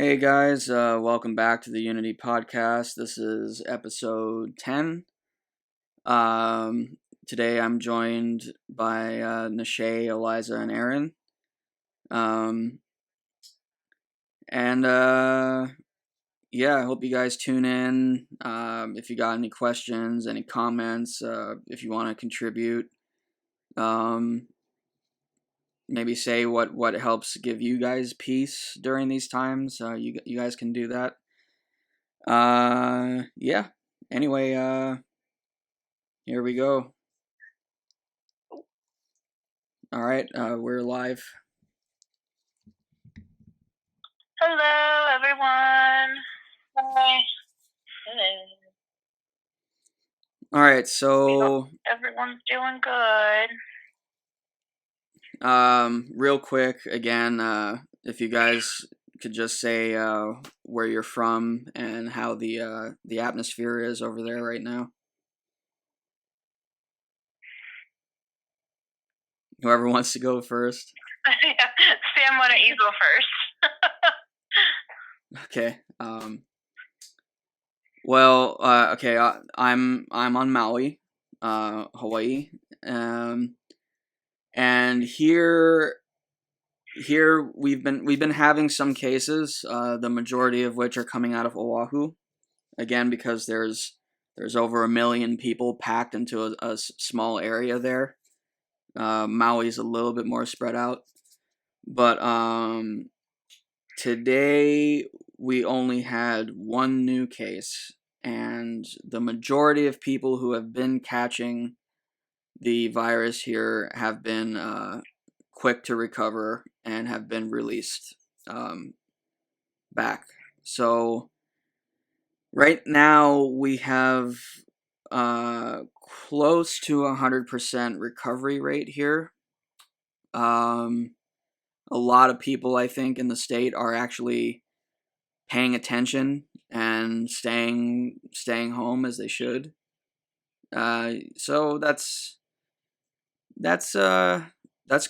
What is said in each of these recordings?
Hey guys, welcome back to the Unity Podcast. This is episode 10. Today I'm joined by Nashay, Eliza, and Aaron. Um, and yeah, I hope you guys tune in. If you got any questions, any comments, if you want to contribute, um, maybe say what helps give you guys peace during these times. You guys can do that. Yeah. Anyway, here we go. All right, we're live. Hello, everyone. Hi. All right, so Everyone's doing good. real quick again, if you guys could just say where you're from and how the atmosphere is over there right now. Whoever wants to go first. Sam, why don't you go first? Okay. Well, okay. I'm on Maui, Hawaii, and here we've been having some cases. The majority of which are coming out of Oahu, again because there's over 1 million people packed into a small area there. Maui's a little bit more spread out, but today we only had one new case, and the majority of people who have been catching the virus here have been quick to recover and have been released back. So right now we have close to 100% recovery rate here. A lot of people, I think, in the state are actually paying attention and staying home as they should. So that's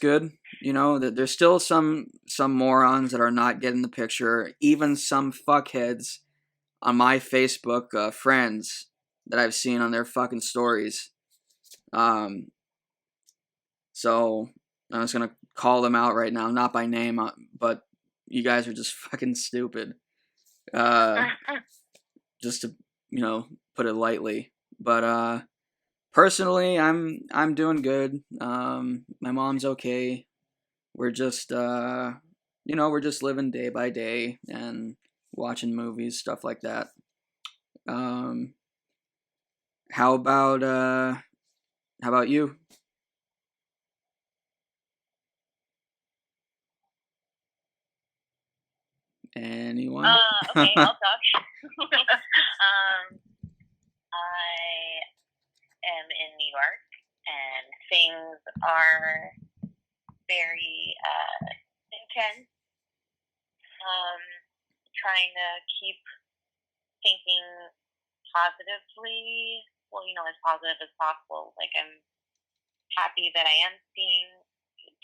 good. You know, that there's still some morons that are not getting the picture. Even some fuckheads on my Facebook friends that I've seen on their fucking stories. So I'm just gonna call them out right now, not by name, but you guys are just fucking stupid. Just to put it lightly. But personally, I'm doing good. My mom's okay. We're just we're just living day by day and watching movies, stuff like that. How about you? Anyone? Okay, I'll talk. I am in New York, and things are very intense. Trying to keep thinking positively, as positive as possible. Like, I'm happy that I am seeing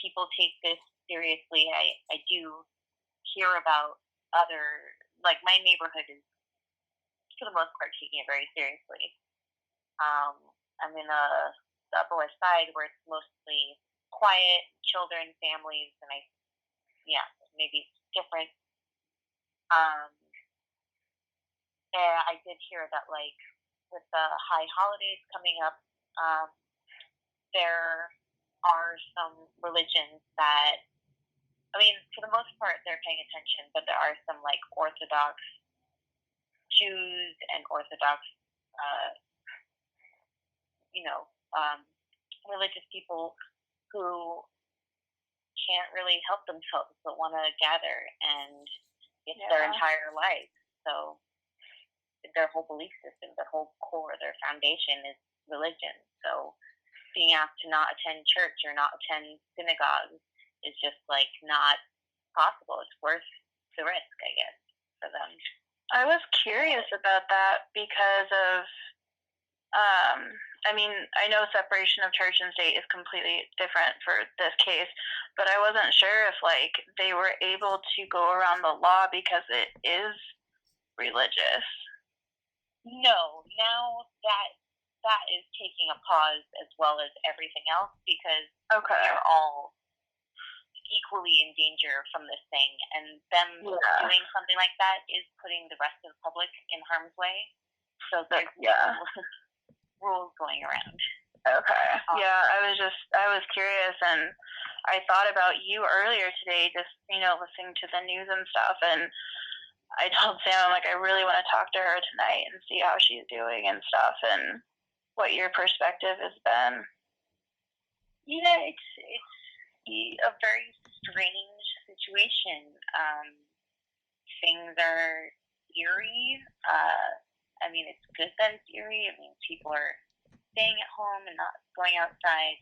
people take this seriously. I do hear about other, like, my neighborhood is, for the most part, taking it very seriously. I'm in the Upper West Side, where it's mostly quiet, children, families, and maybe it's different. I did hear that, like, with the high holidays coming up, there are some religions that, for the most part, they're paying attention, but there are some, like, Orthodox Jews and Orthodox, religious people who can't really help themselves but want to gather, and it's their entire life. So their whole belief system, their whole core, their foundation is religion. So being asked to not attend church or not attend synagogue is just, like, not possible. It's worth the risk, I guess, for them. I was curious about that because of I mean, I know separation of church and state is completely different for this case, but I wasn't sure if like they were able to go around the law because it is religious. No, now that is taking a pause as well as everything else because they're all equally in danger from this thing, and them doing something like that is putting the rest of the public in harm's way. So there's rules going around. Okay. Yeah, I was curious, and I thought about you earlier today, just, listening to the news and stuff, and I told Sam, like, I really want to talk to her tonight and see how she's doing and stuff, and what your perspective has been. Yeah, it's a very strange situation. Things are eerie. I mean, it's good that it's eerie. It means people are staying at home and not going outside.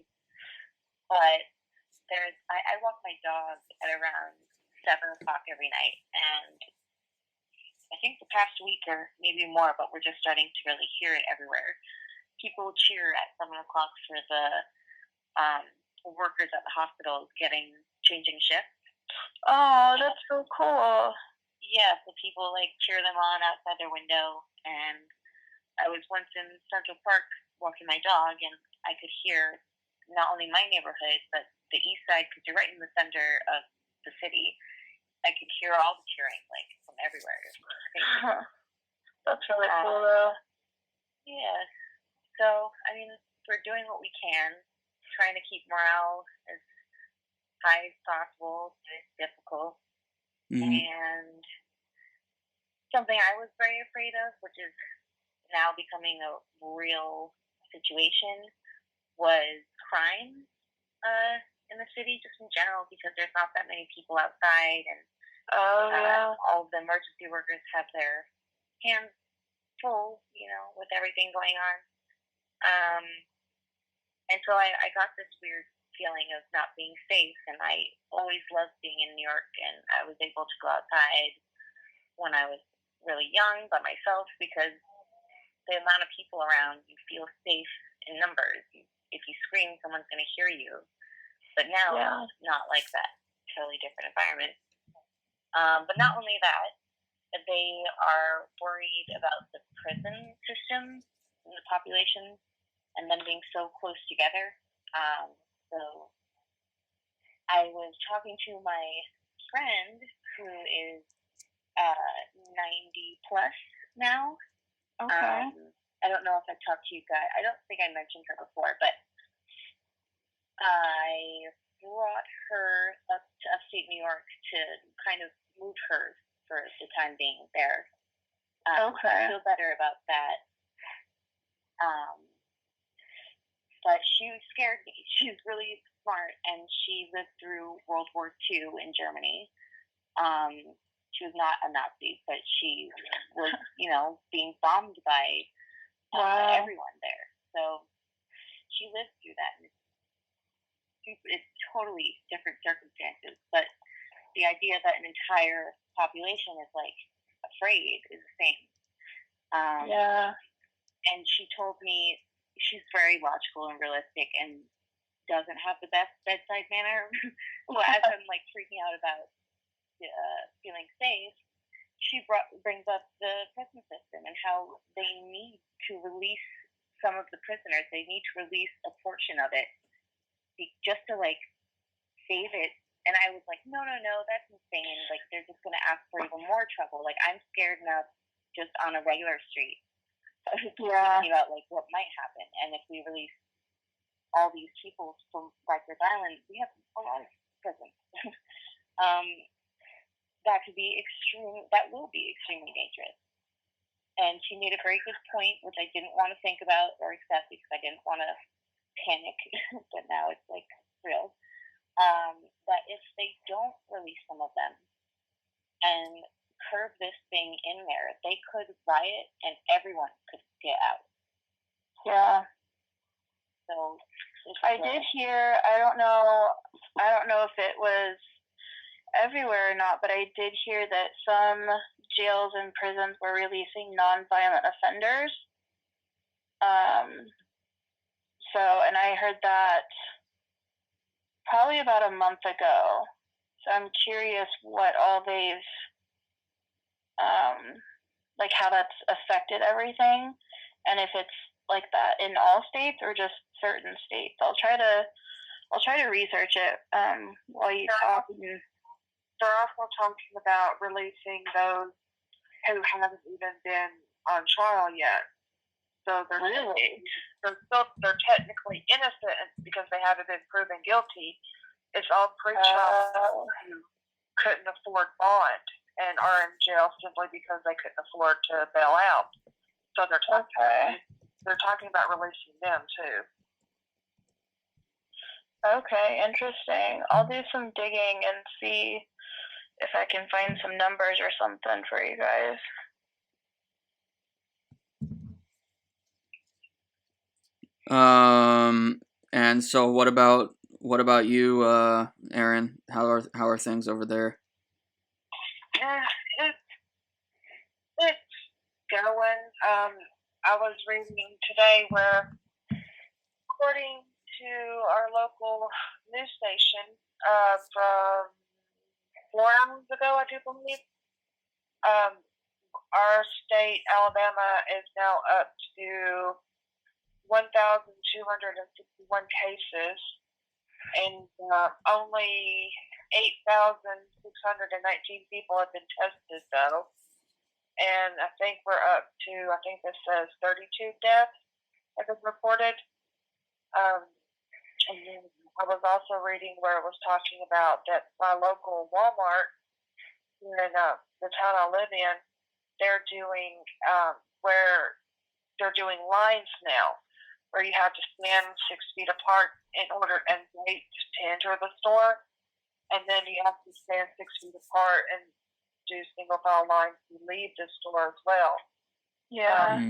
But I walk my dog at around 7 o'clock every night, and I think the past week or maybe more, but we're just starting to really hear it everywhere. People cheer at 7 o'clock for the workers at the hospital changing shifts. Oh, that's so cool. Yeah, so people cheer them on outside their window, and I was once in Central Park walking my dog, and I could hear not only my neighborhood, but the east side, because you're right in the center of the city. I could hear all the cheering, from everywhere. That's really cool, though. Yeah. So, I mean, we're doing what we can, trying to keep morale as high as possible. It's difficult. Mm-hmm. And something I was very afraid of, which is now becoming a real situation, was crime in the city, just in general, because there's not that many people outside, and all of the emergency workers have their hands full, with everything going on. And so I got this weird feeling of not being safe, and I always loved being in New York, and I was able to go outside when I was really young by myself, because the amount of people around, you feel safe in numbers. If you scream, someone's going to hear you. But now it's not like that. Totally different environment. But not only that, they are worried about the prison system and the population and them being so close together. So I was talking to my friend who is 90 plus now. Okay. I don't know if I've talked to you guys. I don't think I mentioned her before, but I brought her up to upstate New York to kind of move her for the time being there. I feel better about that. But she scared me. She's really smart, and she lived through World War II in Germany. She was not a Nazi, but she was, being bombed by everyone there. So she lived through that. It's totally different circumstances, but the idea that an entire population is afraid is the same. And she told me she's very logical and realistic and doesn't have the best bedside manner. So as I'm freaking out about feeling safe, she brings up the prison system and how they need to release some of the prisoners. They need to release a portion of it just to save it. And I was like, no, that's insane. They're just going to ask for even more trouble. I'm scared enough just on a regular street. I was thinking about what might happen. And if we release all these people from Rikers Island, we have a lot of prisons. That will be extremely dangerous. And she made a very good point, which I didn't want to think about or accept because I didn't want to panic, but now it's real. That if they don't release some of them and curb this thing in there, they could riot and everyone could get out. Yeah. So I did hear, I don't know if it was everywhere or not, but I did hear that some jails and prisons were releasing nonviolent offenders. So, and I heard that probably about a month ago. So I'm curious what all they've, like how that's affected everything, and if it's like that in all states or just certain states. I'll try to research it while you talk. They're also talking about releasing those who haven't even been on trial yet. So they're they're technically innocent because they haven't been proven guilty. It's all pre-trial who couldn't afford bond and are in jail simply because they couldn't afford to bail out. So they're talking about releasing them too. Okay, interesting. I'll do some digging and see if I can find some numbers or something for you guys. And so what about you, Aaron? How are things over there? It's going. I was reading today where, according to our local news station, from 4 hours ago, I do believe, our state, Alabama, is now up to 1,261 cases, and only 8,619 people have been tested, though. And I think we're up to, I think this says 32 deaths have been reported. And then I was also reading where it was talking about that my local Walmart here in the town I live in, they're doing where they're doing lines now, where you have to stand 6 feet apart in order and wait to enter the store, and then you have to stand 6 feet apart and do single file lines to leave the store as well. Yeah.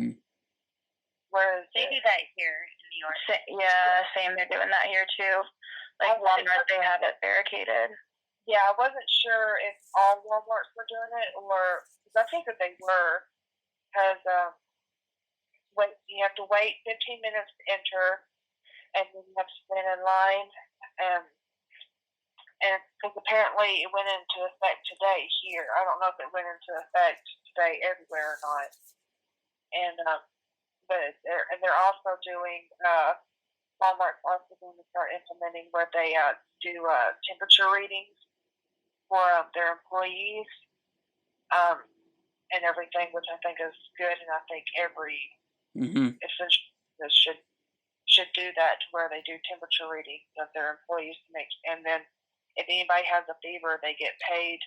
Whereas they do that here in New York. Yeah, same. They're doing that here too. Like Walmart, they have it barricaded. Yeah, I wasn't sure if all Walmarts were doing it, or because I think that they were, because you have to wait 15 minutes to enter, and then you have to stand in line, and because apparently it went into effect today here. I don't know if it went into effect today everywhere or not. And but they're also doing Walmart's also going to start implementing where they do temperature readings for their employees and everything, which I think is good, and I think every essentially should do that, to where they do temperature readings of their employees to make, and then if anybody has a fever, they get paid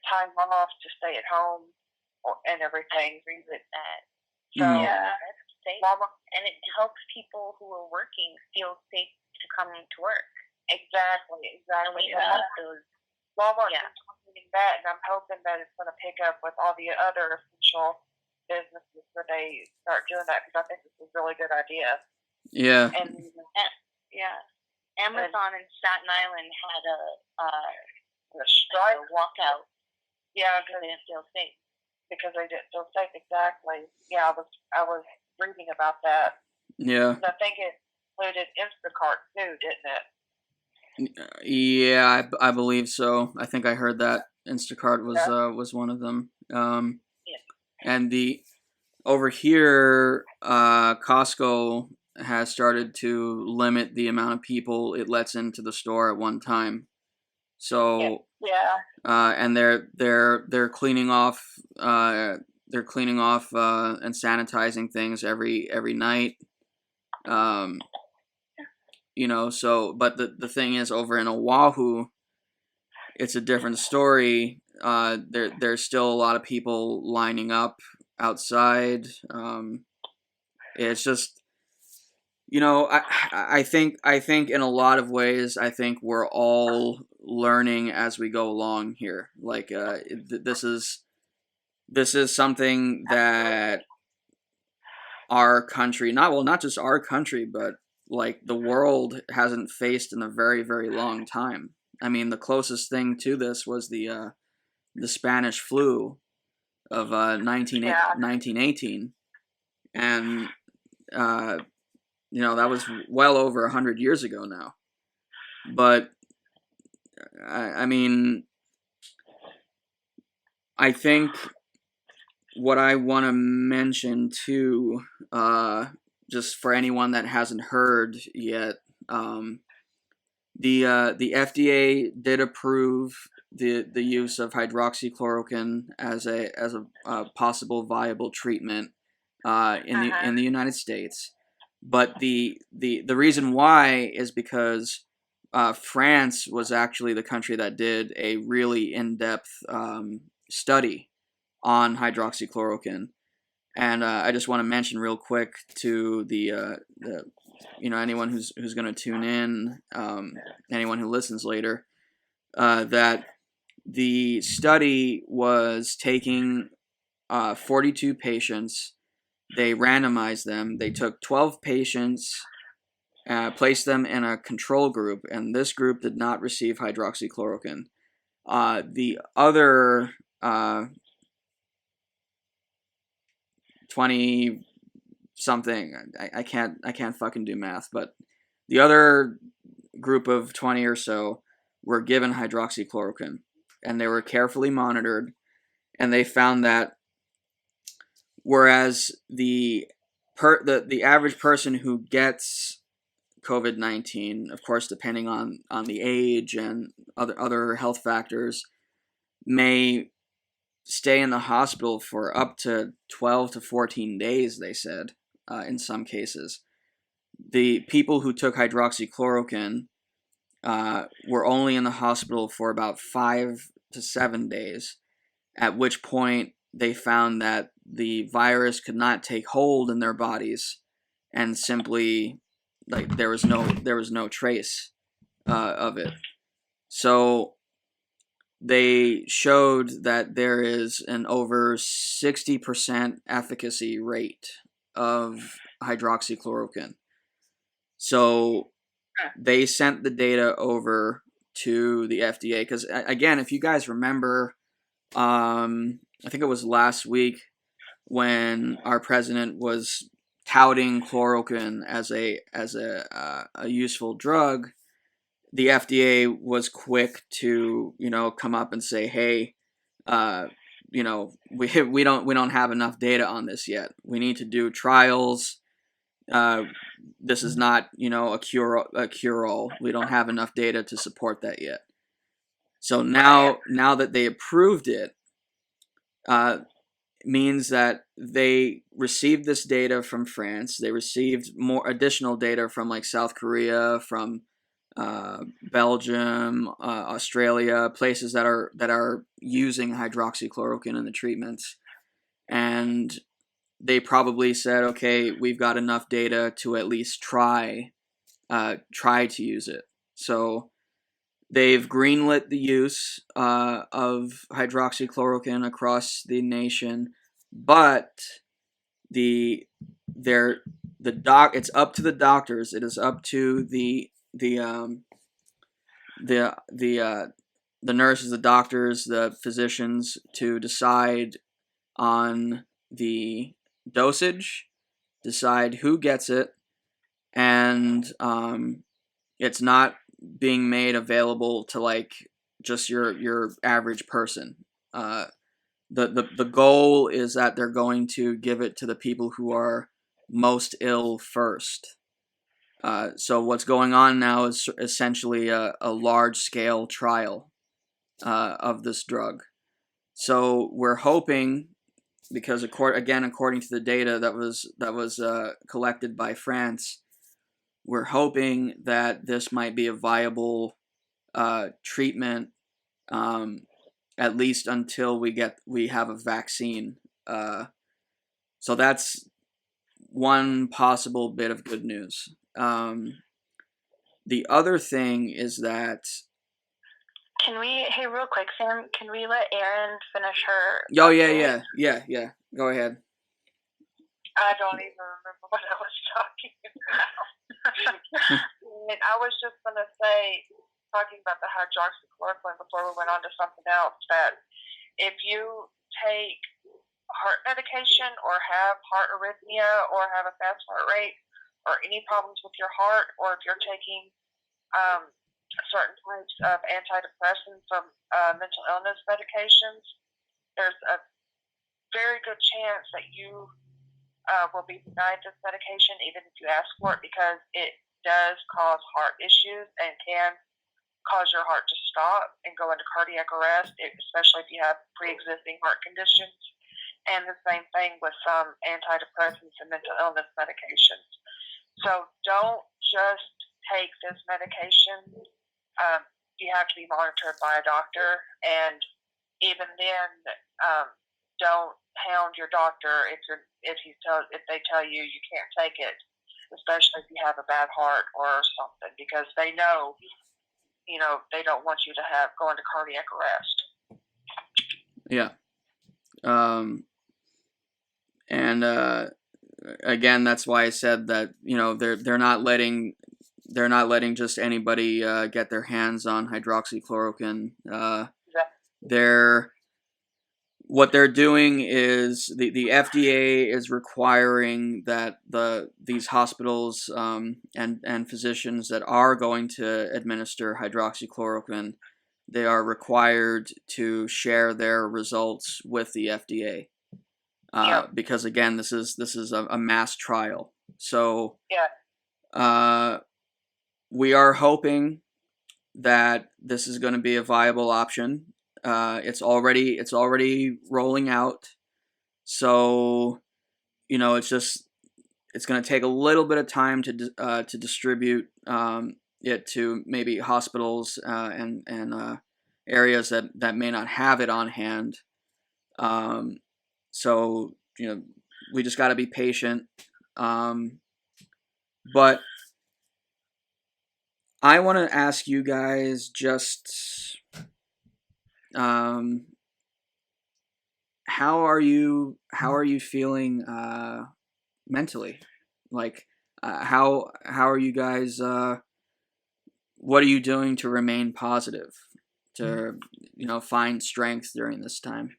time off to stay at home and everything. I agree with that. So yeah, that's safe, and it helps people who are working feel safe to come to work. Exactly. And we have those. Walmart's implementing that, and I'm hoping that it's going to pick up with all the other essential businesses where they start doing that, because I think it's a really good idea. Yeah. And yeah. Amazon in Staten Island had a strike, a walkout. Yeah, because they didn't feel safe. Because they didn't feel safe, exactly. Yeah, I was reading about that. Yeah. I think it included Instacart too, didn't it? Yeah, I believe so. I think I heard that Instacart was one of them. And over here, Costco has started to limit the amount of people it lets into the store at one time. So and they're cleaning off and sanitizing things every night. So but the thing is, over in Oahu, it's a different story. There's still a lot of people lining up outside. It's just, I think in a lot of ways, I think we're all learning as we go along here. Like this is something that our country, not just our country, but like the world hasn't faced in a very, very long time. I mean, the closest thing to this was the Spanish flu of 1918, and that was well over 100 years ago now. But I mean, I think what I want to mention too, just for anyone that hasn't heard yet, the FDA did approve the use of hydroxychloroquine as a possible viable treatment in the United States, but the reason why is because France was actually the country that did a really in-depth study on hydroxychloroquine. And I just want to mention real quick to the anyone who's going to tune in, anyone who listens later, that the study was taking 42 patients. They randomized them. They took 12 patients, placed them in a control group, and this group did not receive hydroxychloroquine. The other 20 something, I can't fucking do math, but the other group of 20 or so were given hydroxychloroquine, and they were carefully monitored, and they found that whereas the average person who gets COVID-19, of course, depending on the age and other health factors, may stay in the hospital for up to 12 to 14 days, they said, in some cases. The people who took hydroxychloroquine were only in the hospital for about 5 to 7 days, at which point they found that the virus could not take hold in their bodies, and simply, like, there was no trace of it. So they showed that there is an over 60% efficacy rate of hydroxychloroquine. So they sent the data over to the FDA because, again, if you guys remember, I think it was last week when our president was touting chloroquine as a useful drug. The FDA was quick to come up and say, hey, we don't have enough data on this yet. We need to do trials. This is not a cure all. We don't have enough data to support that yet. So now that they approved it, means that they received this data from France. They received more additional data from like South Korea, from Belgium, Australia, places that are using hydroxychloroquine in the treatments, and they probably said, okay, we've got enough data to at least try to use it. So they've greenlit the use of hydroxychloroquine across the nation, but it's up to the doctors. It is up to the nurses, the doctors, the physicians to decide on the dosage, decide who gets it, and it's not being made available to like just your average person. The goal is that they're going to give it to the people who are most ill first. So what's going on now is essentially a large-scale trial of this drug. So we're hoping, because according to the data that was collected by France, we're hoping that this might be a viable treatment, at least until we have a vaccine. So that's one possible bit of good news. The other thing is that... Hey, real quick, Sam, can we let Erin finish her... Oh, yeah. Go ahead. I don't even remember what I was talking about. And I was just going to say, talking about the hydroxychloroquine before we went on to something else, that if you take heart medication or have heart arrhythmia or have a fast heart rate or any problems with your heart, or if you're taking certain types of antidepressants or mental illness medications, there's a very good chance that you will be denied this medication even if you ask for it, because it does cause heart issues and can cause your heart to stop and go into cardiac arrest, especially if you have pre-existing heart conditions. And the same thing with some antidepressants and mental illness medications. So don't just take this medication. You have to be monitored by a doctor, and even then, don't hound your doctor if they tell you you can't take it, especially if you have a bad heart or something, because they know, they don't want you to go into cardiac arrest. Yeah. And again, that's why I said that, they're not letting just anybody get their hands on hydroxychloroquine. What they're doing is the FDA is requiring that these hospitals and physicians that are going to administer hydroxychloroquine, they are required to share their results with the FDA. Because again, this is a mass trial. So we are hoping that this is going to be a viable option. It's already rolling out. So, it's going to take a little bit of time to distribute it to maybe hospitals and areas that may not have it on hand. So, we just got to be patient. But I want to ask you guys just, how are you feeling mentally? Like, how are you guys? What are you doing to remain positive? To find strength during this time?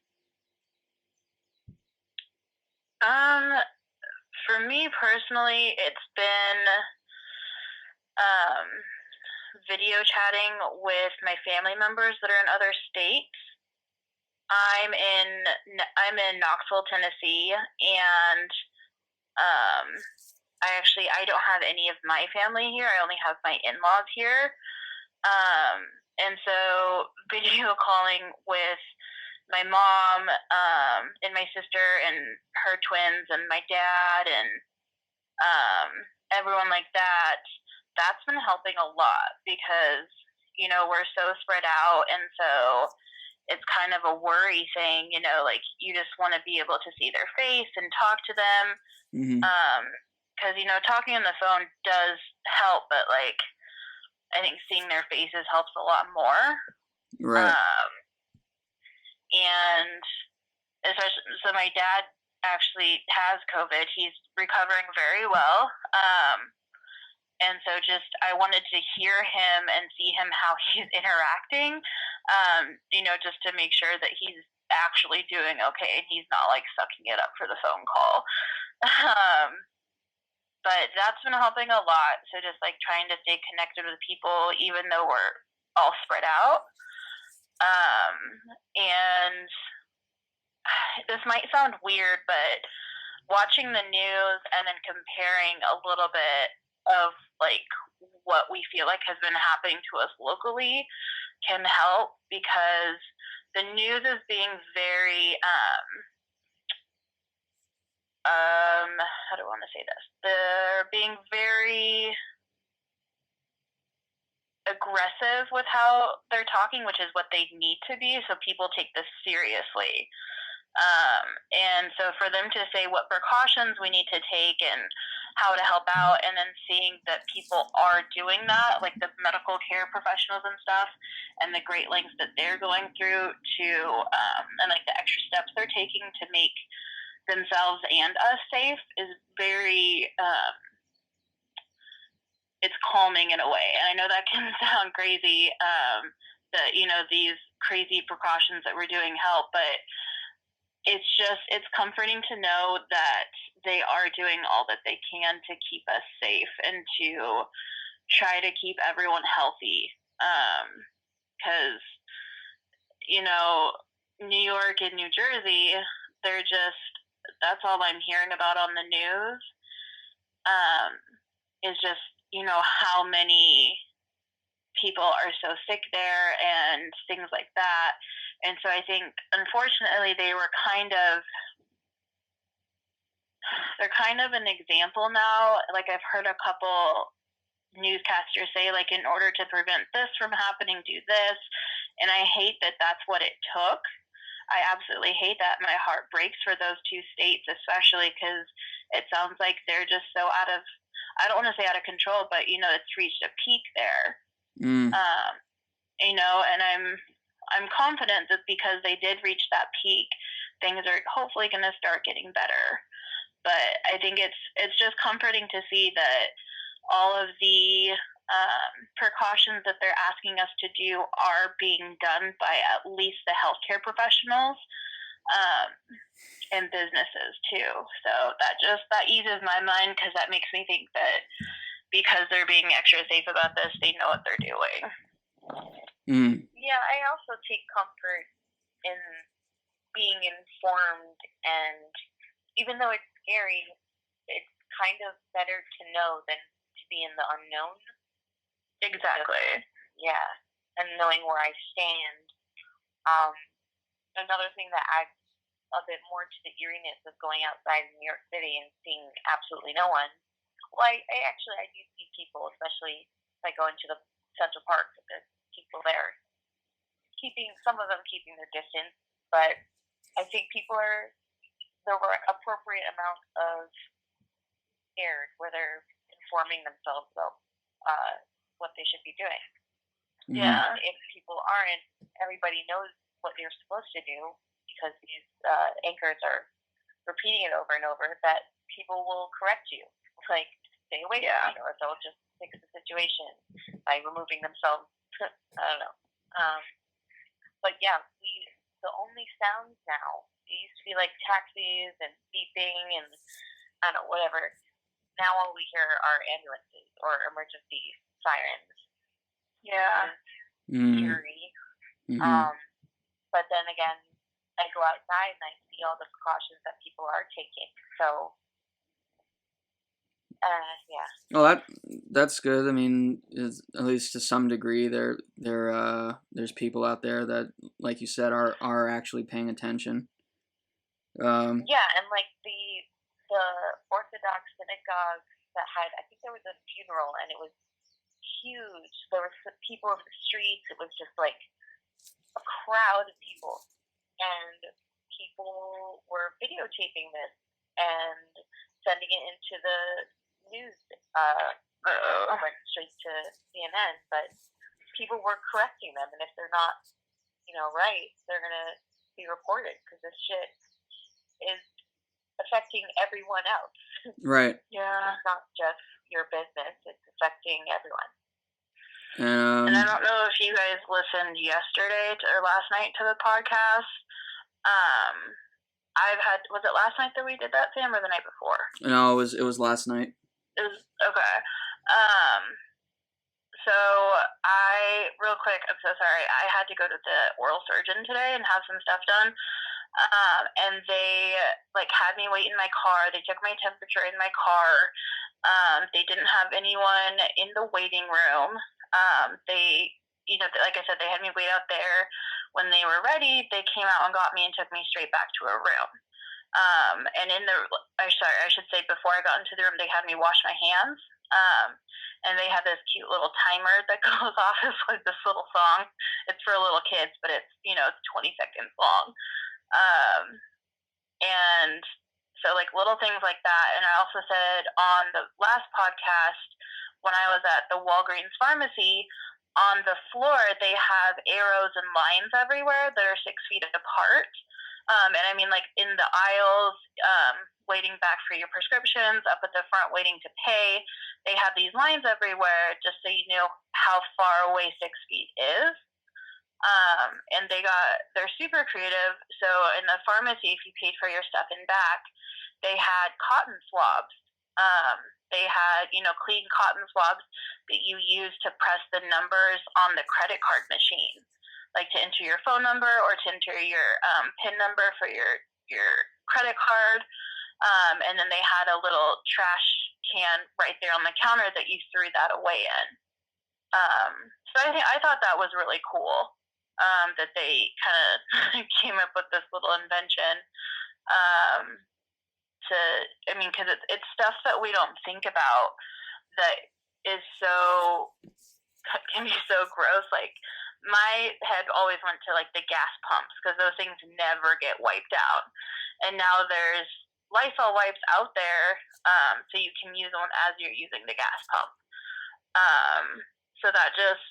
For me personally, it's been video chatting with my family members that are in other states. I'm in Knoxville, Tennessee, and I don't have any of my family here. I only have my in-laws here. And so video calling with my mom and my sister and her twins and my dad and everyone like that, that's been helping a lot, because we're so spread out, and so it's kind of a worry thing, like you just want to be able to see their face and talk to them. Because talking on the phone does help, but like I think seeing their faces helps a lot more. Right. And especially, so my dad actually has COVID. He's recovering very well. And so I wanted to hear him and see him how he's interacting, just to make sure that he's actually doing okay and he's not like sucking it up for the phone call. But that's been helping a lot. So just like trying to stay connected with people, even though we're all spread out. And this might sound weird, but watching the news and then comparing a little bit of like what we feel like has been happening to us locally can help, because the news is being very how do I want to say this? They're being very aggressive with how they're talking, which is what they need to be, so people take this seriously. And so for them to say what precautions we need to take and how to help out, and then seeing that people are doing that, like the medical care professionals and stuff, and the great lengths that they're going through to, and like the extra steps they're taking to make themselves and us safe, is very, it's calming in a way. And I know that can sound crazy, that, these crazy precautions that we're doing help, but it's comforting to know that they are doing all that they can to keep us safe and to try to keep everyone healthy. Because, New York and New Jersey, that's all I'm hearing about on the news, is just, how many people are so sick there and things like that. And so I think, unfortunately, they're kind of an example now. Like, I've heard a couple newscasters say, like, in order to prevent this from happening, do this. And I hate that that's what it took. I absolutely hate that. My heart breaks for those two states, especially because it sounds like they're just so I don't want to say out of control, but, it's reached a peak there. And I'm confident that because they did reach that peak, things are hopefully going to start getting better. But I think it's just comforting to see that all of the precautions that they're asking us to do are being done by at least the healthcare professionals and businesses too. So that eases my mind, because that makes me think that because they're being extra safe about this, they know what they're doing. Yeah, I also take comfort in being informed, and even though it's scary, it's kind of better to know than to be in the unknown. Exactly. Yeah, and knowing where I stand. Another thing that adds a bit more to the eeriness of going outside in New York City and seeing absolutely no one. Well, I do see people, especially if I go into the Central Park. There's people there, some of them keeping their distance, but I think there were appropriate amount of scared where they're informing themselves about what they should be doing. Yeah. If people aren't, everybody knows what they're supposed to do, because these anchors are repeating it over and over, that people will correct you, like, stay away from it, or they'll just fix the situation by removing themselves. I don't know. But yeah, the only sounds now, it used to be like taxis and beeping and I don't know, whatever. Now all we hear are ambulances or emergency sirens. Yeah. Eerie. But then again, I go outside and I see all the precautions that people are taking. So, yeah. Well, that's good. I mean, at least to some degree, there's people out there that, like you said, are actually paying attention. Yeah, and like the Orthodox synagogue that had, I think there was a funeral and it was huge. There were people in the streets. It was just like a crowd of people, and people were videotaping this and sending it into the news. Went straight to CNN, but people were correcting them, and if they're not, right, they're gonna be reported, because this shit is affecting everyone else. Right. Yeah. It's not just your business; it's affecting everyone. And I don't know if you guys listened yesterday or last night to the podcast. Was it last night that we did that, Sam, or the night before? No, it was last night. It was, okay. So real quick, I'm so sorry. I had to go to the oral surgeon today and have some stuff done. And they had me wait in my car. They took my temperature in my car. They didn't have anyone in the waiting room. They, like I said, they had me wait out there. When they were ready, they came out and got me and took me straight back to a room. And I should say, before I got into the room, they had me wash my hands. And they have this cute little timer that goes off. It's like this little song. It's for little kids, but it's, it's 20 seconds long. And so little things like that. And I also said on the last podcast, when I was at the Walgreens pharmacy, on the floor, they have arrows and lines everywhere that are 6 feet apart. And I mean, in the aisles, waiting back for your prescriptions, up at the front waiting to pay, they have these lines everywhere just so you know how far away 6 feet is. and they're super creative. So in the pharmacy, if you paid for your stuff in back, they had cotton swabs. They had, clean cotton swabs that you use to press the numbers on the credit card machine, like to enter your phone number or to enter your PIN number for your credit card. And then they had a little trash can right there on the counter that you threw that away in. So I thought that was really cool, that they kind of came up with this little invention. Because it's stuff that we don't think about that is can be so gross. Like, my head always went to like the gas pumps because those things never get wiped out. And now there's Lysol wipes out there, so you can use them as you're using the gas pump. So that just,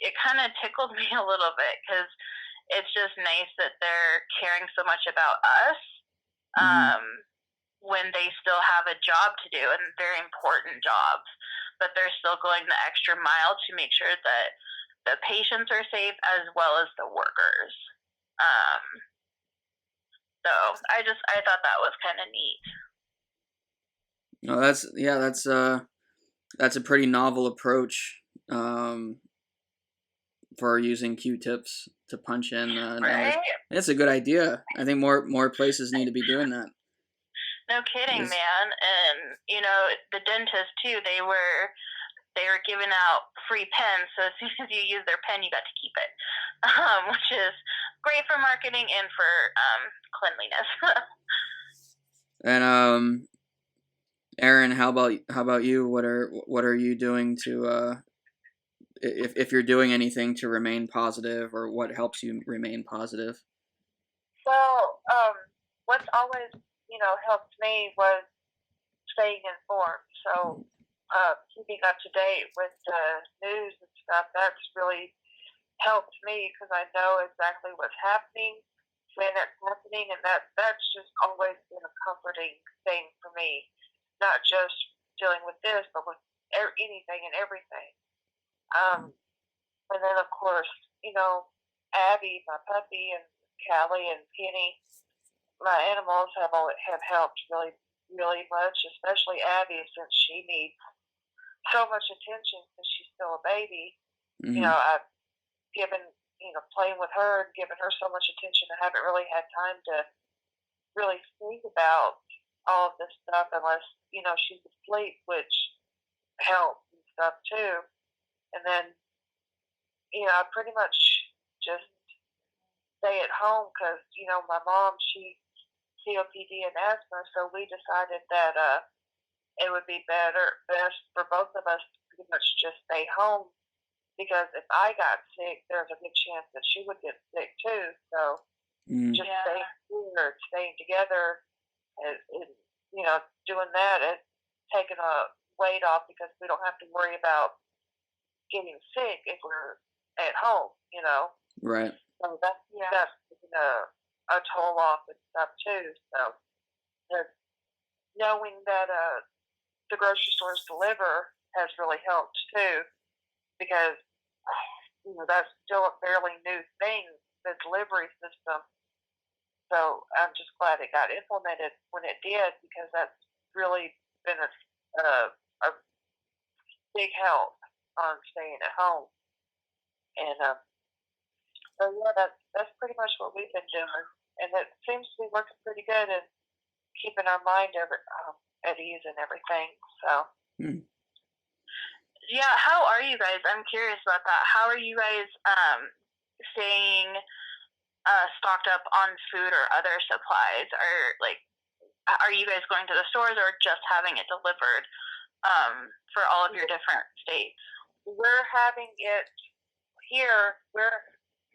it kind of tickled me a little bit because it's just nice that they're caring so much about us. When they still have a job to do, and very important jobs, but they're still going the extra mile to make sure that the patients are safe as well as the workers. So I thought that was kind of neat. No, that's a pretty novel approach for using Q-tips to punch in. Right? It's a good idea. I think more places need to be doing that. No kidding, man. And the dentist too, they were giving out free pens, so as soon as you use their pen, you got to keep it, which is great for marketing and for cleanliness. And Aaron, how about you? What are you doing to if you're doing anything to remain positive, or what helps you remain positive? Well, what's always helped me was staying informed. So keeping up to date with the news and stuff, that's really helped me because I know exactly what's happening when it's happening, and that's just always been a comforting thing for me. Not just dealing with this, but with anything and everything. And then of course, Abby, my puppy, and Callie and Penny, my animals have helped really, really much, especially Abby, since she needs so much attention since she's still a baby. I've given, playing with her and given her so much attention, I haven't really had time to really think about all of this stuff unless, she's asleep, which helps and stuff too. And then, I pretty much just stay at home because, my mom, she COPD and asthma, so we decided that it would be best for both of us to pretty much just stay home, because if I got sick, there's a good chance that she would get sick too. So just staying here, staying together, and doing that, it's taking a weight off because we don't have to worry about getting sick if we're at home, Right. So that's taking a toll off and stuff too. So knowing that the grocery stores deliver has really helped too, because that's still a fairly new thing, the delivery system. So I'm just glad it got implemented when it did, because that's really been a big help on staying at home. And so that's pretty much what we've been doing, and it seems to be working pretty good and keeping our mind at ease and everything. So. Yeah, how are you guys? I'm curious about that. How are you guys staying stocked up on food or other supplies? Are you guys going to the stores or just having it delivered for all of your different states? We're having it here.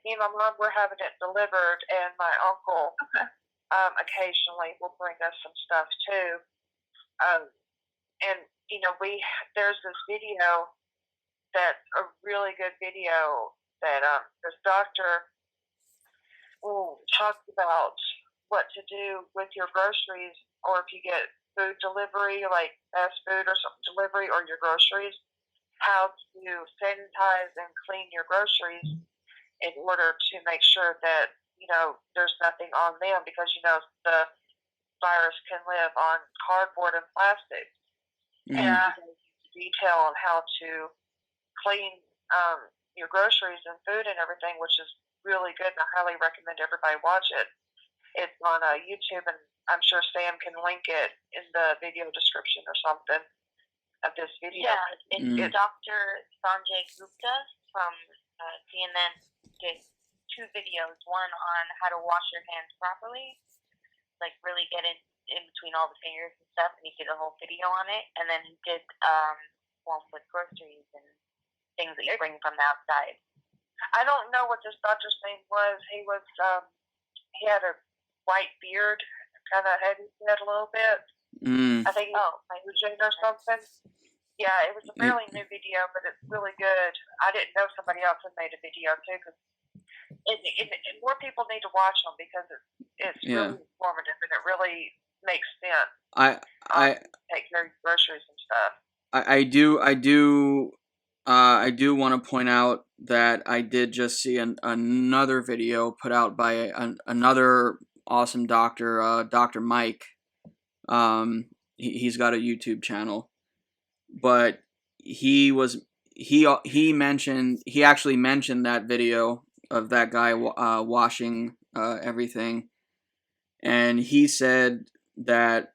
Me and my mom, we're having it delivered, and my uncle occasionally will bring us some stuff too. And there's this video that's a really good video that this doctor talks about what to do with your groceries, or if you get food delivery, like fast food or something delivery, or your groceries, how to sanitize and clean your groceries. in order to make sure that, there's nothing on them, because, the virus can live on cardboard and plastic. Mm-hmm. And detail on how to clean your groceries and food and everything, which is really good, and I highly recommend everybody watch it. It's on YouTube, and I'm sure Sam can link it in the video description or something of this video. Yeah, it's Dr. Sanjay Gupta from CNN did 2 videos, one on how to wash your hands properly, like really get in between all the fingers and stuff, and he did a whole video on it, and then he did one with groceries and things that you bring from the outside. I don't know what this doctor's name was. He was he had a white beard, kind of heavy set a little bit. I think he was or something. Yeah, it was a fairly new video, but it's really good. I didn't know somebody else had made a video too, because more people need to watch them, because it's really informative, and it really makes sense. I take care of groceries and stuff. I do want to point out that I did just see another video put out by another awesome doctor, Dr. Mike. He's got a YouTube channel, but he actually mentioned that video of that guy washing everything, and he said that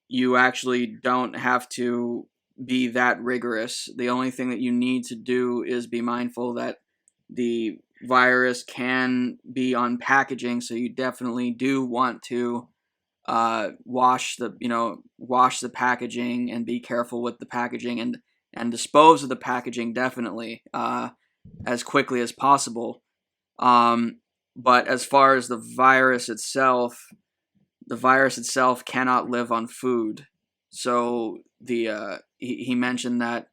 you actually don't have to be that rigorous. The only thing that you need to do is be mindful that the virus can be on packaging, so you definitely do want to wash the packaging and be careful with the packaging, and dispose of the packaging definitely as quickly as possible. But as far as the virus itself cannot live on food. So he mentioned that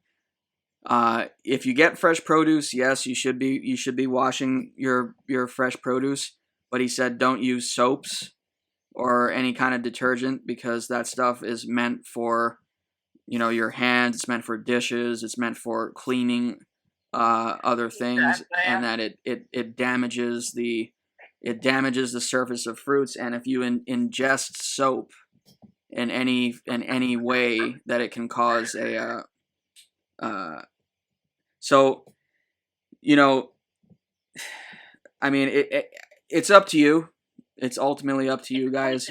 if you get fresh produce, yes, you should be washing your fresh produce. But he said don't use soaps or any kind of detergent, because that stuff is meant for your hands. It's meant for dishes. It's meant for cleaning other things, and that it damages the surface of fruits. And if you ingest soap in any way, that it can cause a so I mean it's up to you. It's ultimately up to you guys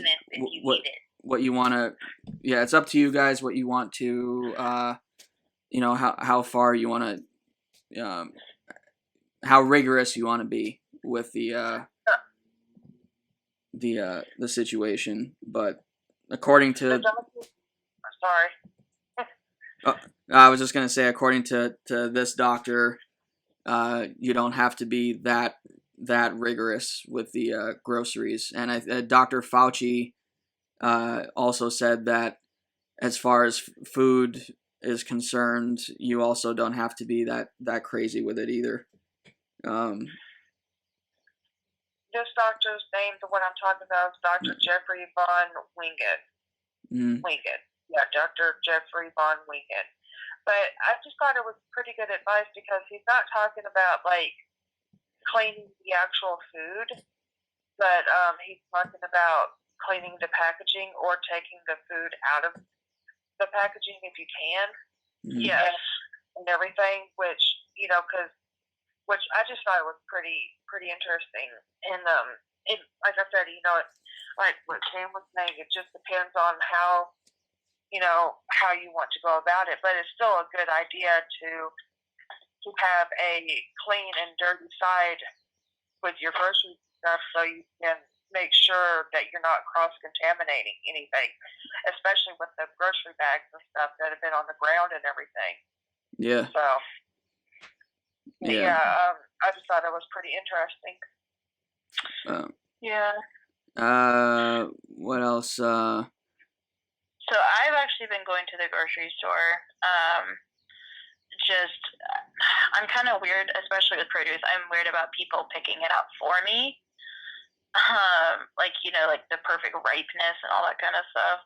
what you want to. Yeah, it's up to you guys what you want to. How far you want to. How rigorous you want to be with the situation, but according to. Sorry. I was just gonna say, according to this doctor, you don't have to be that rigorous with the groceries. And Dr. Fauci also said that as far as food is concerned, you also don't have to be that crazy with it either. This doctor's name, the one I'm talking about, is Dr. Jeffrey Von Wingett. Wingett. Yeah, Dr. Jeffrey Von Wingett. But I just thought it was pretty good advice, because he's not talking about, like, cleaning the actual food, but he's talking about cleaning the packaging or taking the food out of the packaging if you can. Yes. And everything, which, which I just thought it was pretty interesting. And like I said, like what Sam was saying, it just depends on how you want to go about it. But it's still a good idea to have a clean and dirty side with your grocery stuff, so you can make sure that you're not cross-contaminating anything, especially with the grocery bags and stuff that have been on the ground and everything. Yeah. So, I just thought it was pretty interesting. Yeah. What else? So I've actually been going to the grocery store. I'm kind of weird, especially with produce. I'm weird about people picking it up for me. Like the perfect ripeness and all that kind of stuff.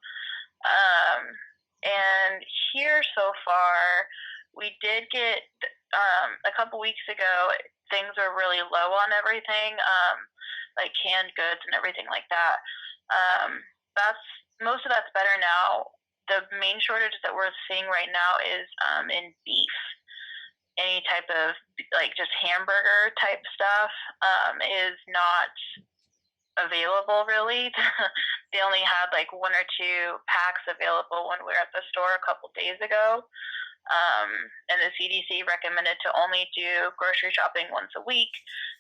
And here so far, we did get a couple weeks ago, things were really low on everything, like canned goods and everything like that. Most of that's better now. The main shortage that we're seeing right now is in beef. Any type of like just hamburger type stuff is not available really. They only had like 1 or 2 packs available when we were at the store a couple days ago. And the CDC recommended to only do grocery shopping once a week.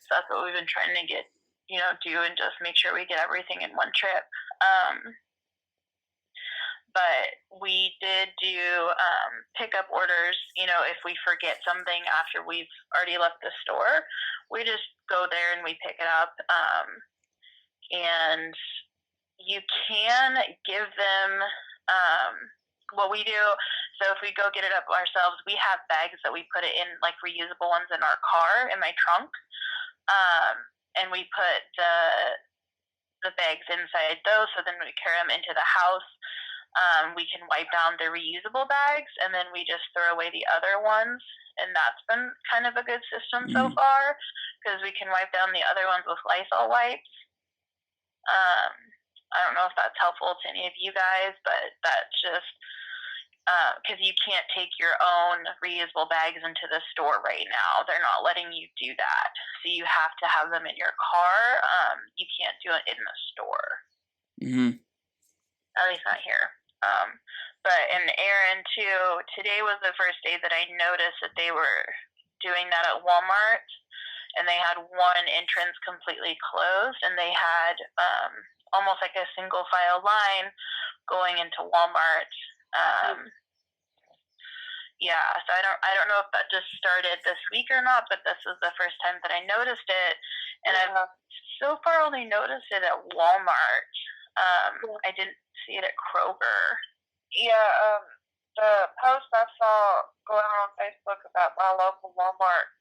So that's what we've been trying to get, do and just make sure we get everything in one trip. But we did do pickup orders. If we forget something after we've already left the store, we just go there and we pick it up. And you can give them what we do. So if we go get it up ourselves, we have bags that we put it in, like reusable ones in our car, in my trunk. And we put the bags inside those, so then we carry them into the house. We can wipe down the reusable bags, and then we just throw away the other ones. And that's been kind of a good system so far, because we can wipe down the other ones with Lysol wipes. I don't know if that's helpful to any of you guys, but that's just because you can't take your own reusable bags into the store right now. They're not letting you do that. So you have to have them in your car. You can't do it in the store. Mm-hmm. At least not here. But in Aaron, too, today was the first day that I noticed that they were doing that at Walmart. And they had one entrance completely closed, and they had almost like a single file line going into Walmart. Yeah, so I don't know if that just started this week or not, but this was the first time that I noticed it, and I've so far only noticed it at Walmart. I didn't see it at Kroger. Yeah, the post I saw going on Facebook about my local Walmart,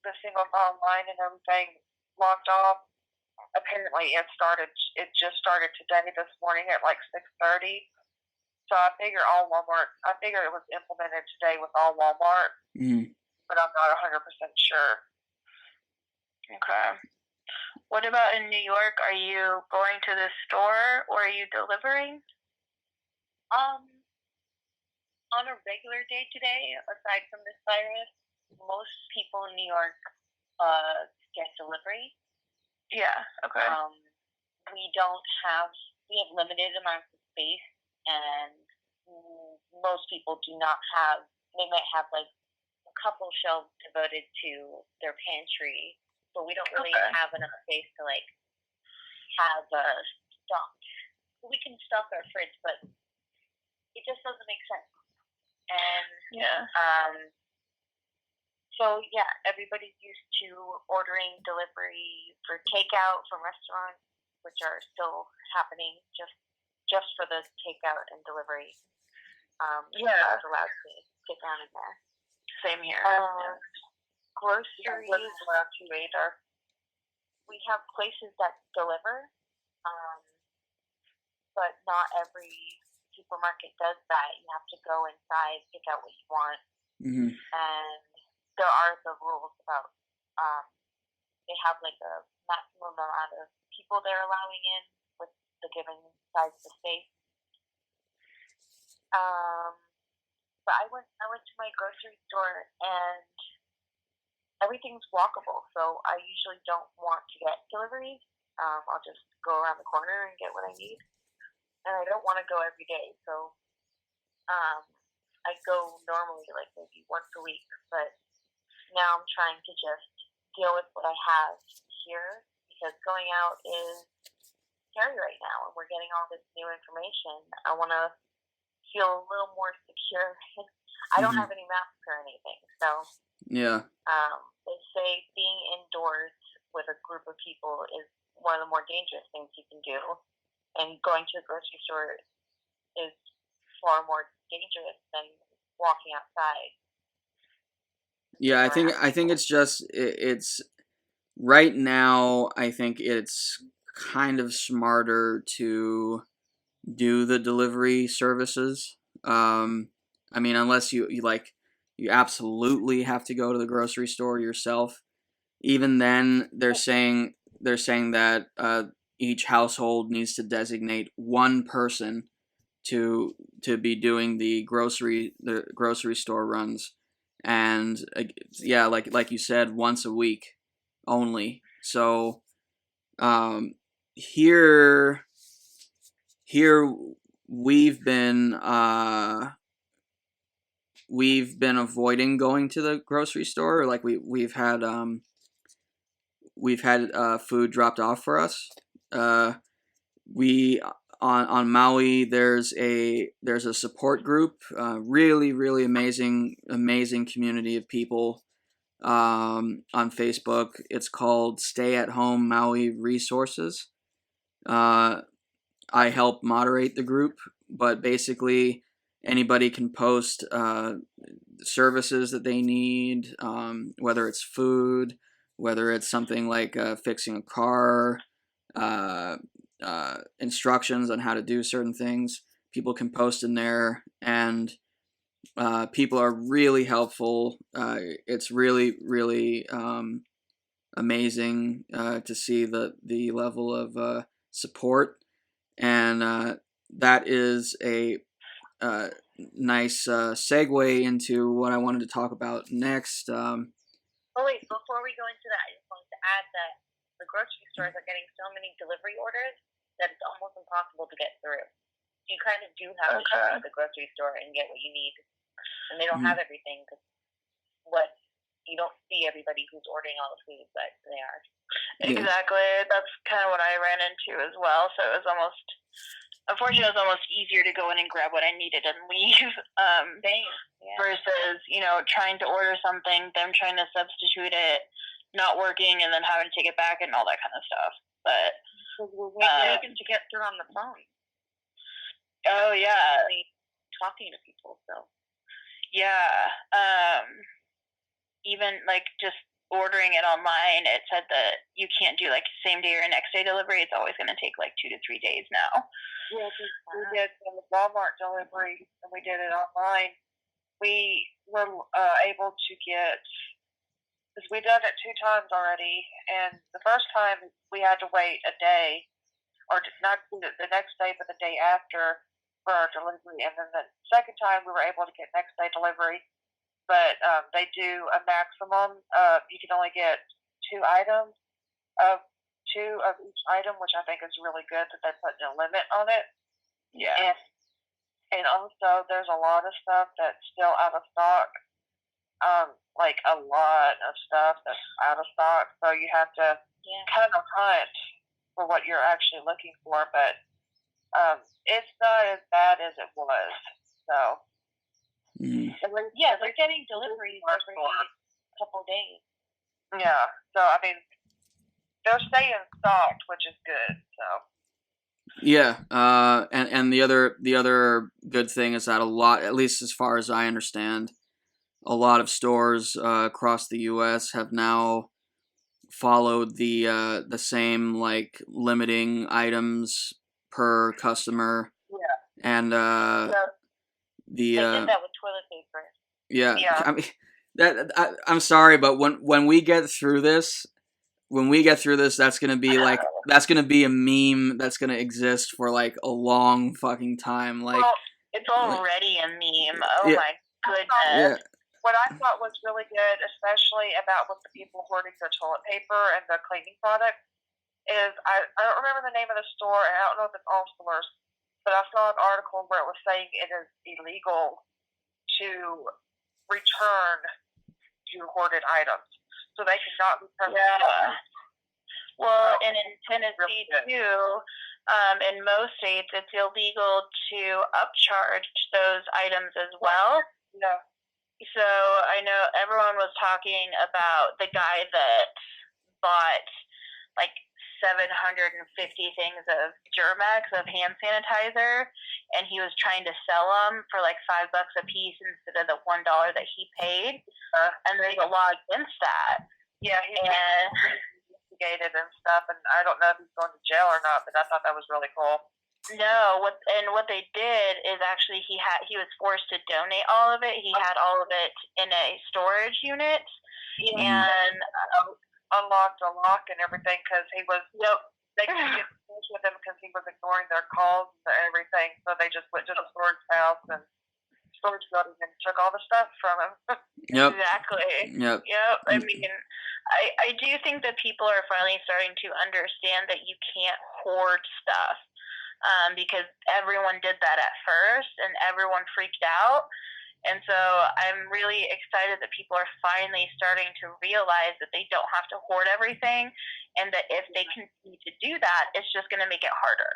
the single file line and everything locked off. Apparently, it just started today, this morning at like 6:30. So I figure it was implemented today with all Walmart, but I'm not 100% sure. Okay. What about in New York? Are you going to the store or are you delivering? On a regular day today, aside from this virus, most people in New York get delivery. Yeah. Okay. We have limited amounts of space, and most people do not have. They might have like a couple shelves devoted to their pantry, but we don't really have enough space to like have stock. We can stock our fridge, but it just doesn't make sense. And so yeah, everybody's used to ordering delivery for takeout from restaurants, which are still happening just for the takeout and delivery. I was allowed to get down in there. Same here. Groceries. Allowed to either. We have places that deliver, but not every supermarket does that. You have to go inside, pick out what you want, and there are the rules about. They have like a maximum amount of people they're allowing in with the given size of space. But I went to my grocery store and everything's walkable, so I usually don't want to get deliveries. I'll just go around the corner and get what I need, and I don't want to go every day. So I go normally like maybe once a week, but now I'm trying to just deal with what I have here because going out is scary right now, and we're getting all this new information. I want to feel a little more secure. I don't have any masks or anything, so yeah. They say being indoors with a group of people is one of the more dangerous things you can do, and going to a grocery store is far more dangerous than walking outside. Yeah, I think it's just it's right now. I think it's kind of smarter to do the delivery services. I mean, unless you you absolutely have to go to the grocery store yourself. Even then, they're saying that each household needs to designate one person to be doing the grocery store runs, and yeah, like you said, once a week only. So here we've been avoiding going to the grocery store. Like we've had food dropped off for us. We on Maui, there's a support group, really amazing community of people on Facebook. It's called Stay at Home Maui Resources. I help moderate the group, but basically anybody can post services that they need, whether it's food, whether it's something like fixing a car, instructions on how to do certain things. People can post in there, and people are really helpful. It's really amazing to see the level of support, and that is a nice segue into what I wanted to talk about next. Oh wait, before we go into that, I just wanted to add that the grocery stores are getting so many delivery orders that it's almost impossible to get through. You kind of do have to shop at the grocery store and get what you need, and they don't have everything because you don't see everybody who's ordering all the food, but they are. Exactly. That's kind of what I ran into as well. So it was unfortunately, it was almost easier to go in and grab what I needed and leave. Versus, trying to order something, them trying to substitute it, not working, and then having to take it back and all that kind of stuff. But we're taken to get through on the phone. Oh yeah, talking to people. So yeah, even like just ordering it online, it said that you can't do like same day or next day delivery. It's always going to take like 2 to 3 days now. Yeah, we did the Walmart delivery, and we did it online. We were able to get, because we done it 2 times already, and the first time we had to wait a day, or not the next day, but the day after for our delivery, and then the second time we were able to get next day delivery, but they do a maximum. You can only get 2 items of 2 of each item, which I think is really good that they're putting a limit on it. Yeah. And also, there's a lot of stuff that's still out of stock. Like a lot of stuff that's out of stock. So you have to kind of hunt for what you're actually looking for. But it's not as bad as it was. So. Yeah, they're getting deliveries every couple days. Yeah. So, I mean, they're staying stocked, which is good. So. Yeah, and the other good thing is that a lot, at least as far as I understand, a lot of stores across the U.S. have now followed the same like limiting items per customer. Yeah. And they did that with toilet paper. Yeah. I mean, I'm sorry, but when we get through this. That's gonna be a meme that's gonna exist for like a long fucking time. Like, well, it's already a meme. Oh my goodness. Yeah. What I thought was really good, especially about with the people hoarding their toilet paper and their cleaning products, is I don't remember the name of the store, and I don't know if it's all stores, but I saw an article where it was saying it is illegal to return your hoarded items. So they cannot return. Yeah. Well, and in Tennessee too, in most states, it's illegal to upcharge those items as well. Yeah. So I know everyone was talking about the guy that bought like 750 things of Germex of hand sanitizer, and he was trying to sell them for like $5 a piece instead of the $1 that he paid. And there's a law against that. Yeah, he investigated and stuff, and I don't know if he's going to jail or not, but I thought that was really cool. No, what they did is actually he was forced to donate all of it. He had all of it in a storage unit, and unlocked a lock and everything because he was. Yep. They couldn't get in touch with him because he was ignoring their calls and everything. So they just went to the storage house and storage building and took all the stuff from him. Yep. Exactly. Yep. Yep. I mean, I do think that people are finally starting to understand that you can't hoard stuff. Because everyone did that at first and everyone freaked out. And so I'm really excited that people are finally starting to realize that they don't have to hoard everything, and that if they continue to do that, it's just going to make it harder.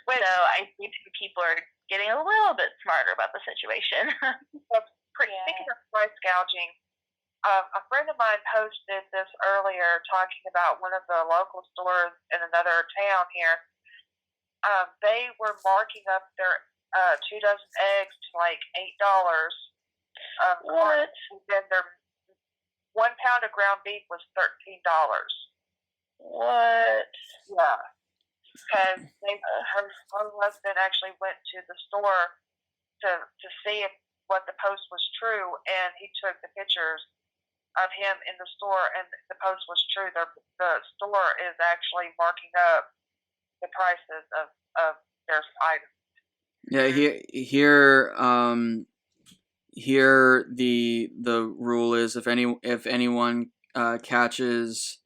So I think people are getting a little bit smarter about the situation. Speaking of price gouging, a friend of mine posted this earlier talking about one of the local stores in another town here. They were marking up their 2 dozen eggs to like $8. What? And then their 1 pound of ground beef was $13. What? Yeah. Because her husband actually went to the store to see if what the post was true, and he took the pictures of him in the store, and the post was true. The store is actually marking up the prices of their items. Yeah, here the rule is if anyone catches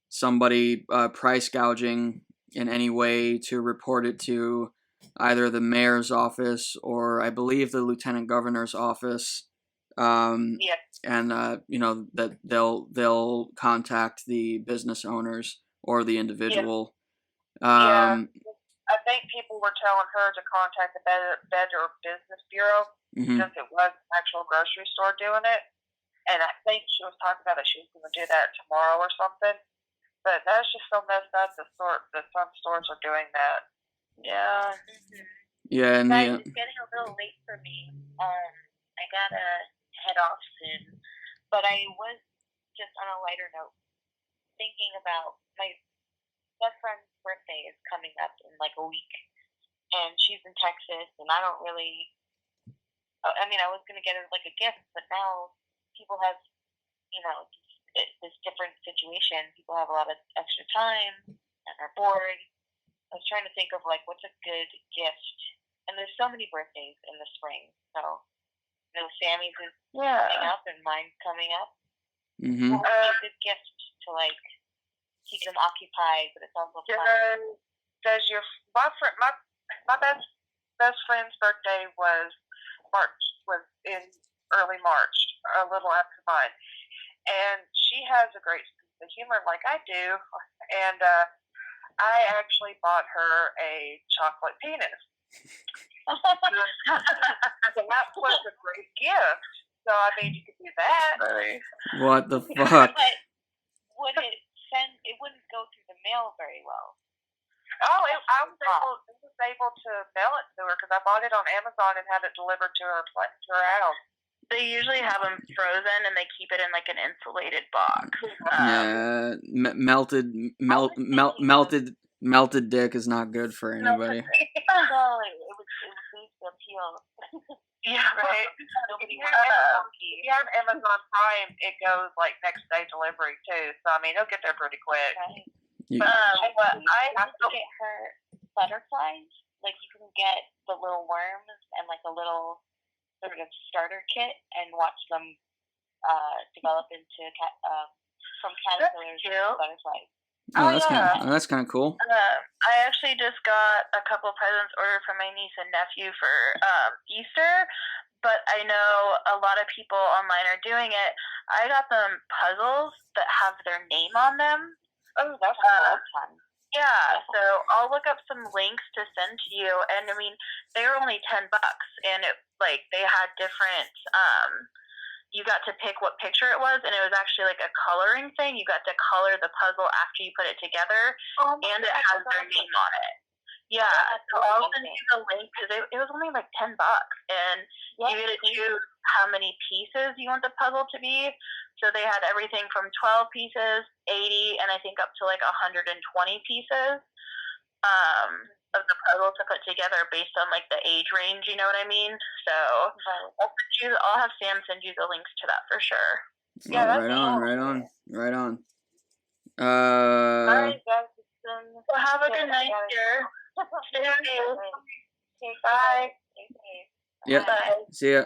somebody price gouging in any way, to report it to either the mayor's office or I believe the lieutenant governor's office. Yeah. And that they'll contact the business owners or the individual. I think people were telling her to contact the Better Business Bureau since it was an actual grocery store doing it. And I think she was talking about that she was going to do that tomorrow or something. But that's just so messed up that some stores are doing that. Yeah. Yeah, and guys, it's getting a little late for me. I gotta head off soon. But I was just on a lighter note thinking about my best friend's birthday is coming up in like a week, and she's in Texas, and I don't really. I mean, I was gonna get her like a gift, but now people have, this different situation. People have a lot of extra time and are bored. I was trying to think of like what's a good gift, and there's so many birthdays in the spring. So, Sammy's is coming up, and mine's coming up. Mm-hmm. What would be a good gift to like keep them occupied, but it's also fun? Does my best friend's birthday was in early March, a little after mine, and she has a great sense of humor like I do, and I actually bought her a chocolate penis. So that was a great gift. So I mean, you could do that. What the fuck? But would it send? It wouldn't go through the mail very well. Oh, I was able to mail it to her because I bought it on Amazon and had it delivered to her house. They usually have them frozen and they keep it in like an insulated box. Yeah, melted dick is not good for anybody. Well, it would boost the appeal. Yeah, right. Nobody if you have Amazon Prime, it goes like next day delivery too. So I mean, it'll get there pretty quick. Right. I have to get her butterflies. Like you can get the little worms and like a little sort of starter kit and watch them develop into from caterpillars to butterflies. That's kind of cool. I actually just got a couple presents ordered for my niece and nephew for Easter, but I know a lot of people online are doing it. I got them puzzles that have their name on them. Oh, that's fun. Yeah, so I'll look up some links to send to you, and I mean, they were only $10, and they had different, you got to pick what picture it was, and it was actually like a coloring thing. You got to color the puzzle after you put it together, and it has their name on it. Yeah, so I'll send you the link, because it was only like $10, and you get to choose how many pieces you want the puzzle to be. So they had everything from 12 pieces, 80, and I think up to like 120 pieces. of the puzzle to put together based on like the age range. You know what I mean? So I'll have Sam send you the links to that for sure. Yeah, right on, right on, right on. All right, guys. Well, have a good night, dear. Stay safe. Bye. Yep. Bye. See ya.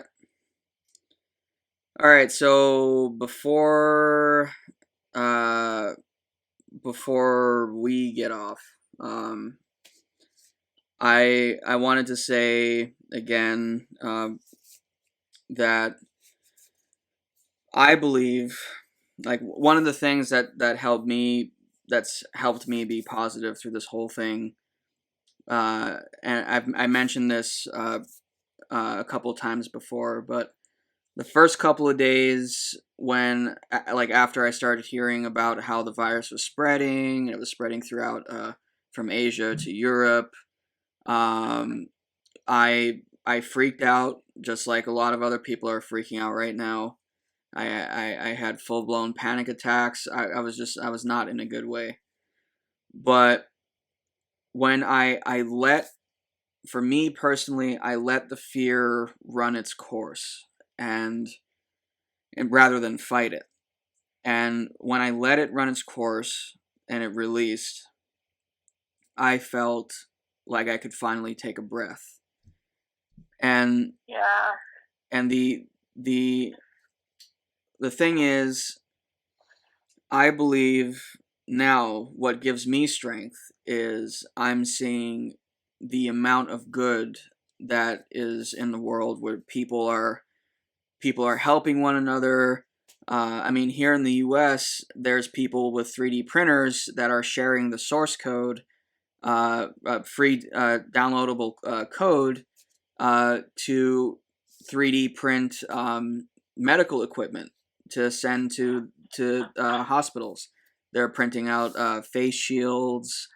All right. So before we get off, I wanted to say again that I believe, like, one of the things that's helped me be positive through this whole thing, and I mentioned this a couple of times before, but the first couple of days when, like, after I started hearing about how the virus was spreading, and it was spreading throughout from Asia to Europe, I freaked out, just like a lot of other people are freaking out right now. I had full blown panic attacks. I was not in a good way. But when for me personally, I let the fear run its course, and rather than fight it. And when I let it run its course and it released, I felt like I could finally take a breath. And Yeah. And the thing is, I believe now what gives me strength is I'm seeing the amount of good that is in the world, where people are helping one another. I mean, here in the U.S., there's people with 3D printers that are sharing the source code, free downloadable code, to 3D print medical equipment to send to hospitals. They're printing out face shields.